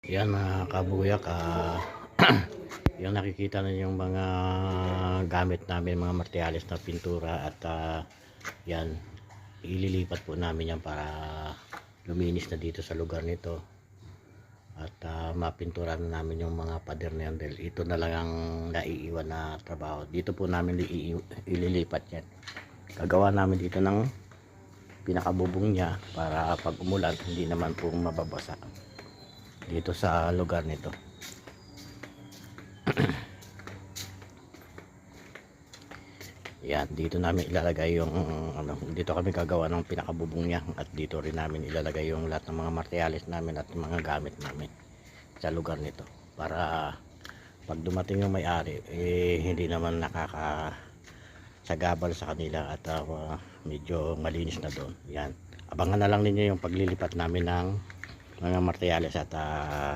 Yan mga kabuyak, yung nakikita na yung mga gamit namin, mga materyales na pintura at yan, ililipat po namin yan para luminis na dito sa lugar nito at mapintura na namin yung mga pader na yan dahil ito na lang ang naiiwan na trabaho. Dito po namin ililipat yan. Gagawa namin dito ng pinakabubong niya para pag umulan hindi naman po mababasa dito sa lugar nito. Yan, dito namin ilalagay yung dito kami gagawa ng pinakabubong niya at dito rin namin ilalagay yung lahat ng mga materyales namin at mga gamit namin sa lugar nito para pag dumating yung may-ari hindi naman nakakasagabal sa kanila at medyo malinis na doon. Yan, abangan na lang ninyo yung paglilipat namin ng mga materyales at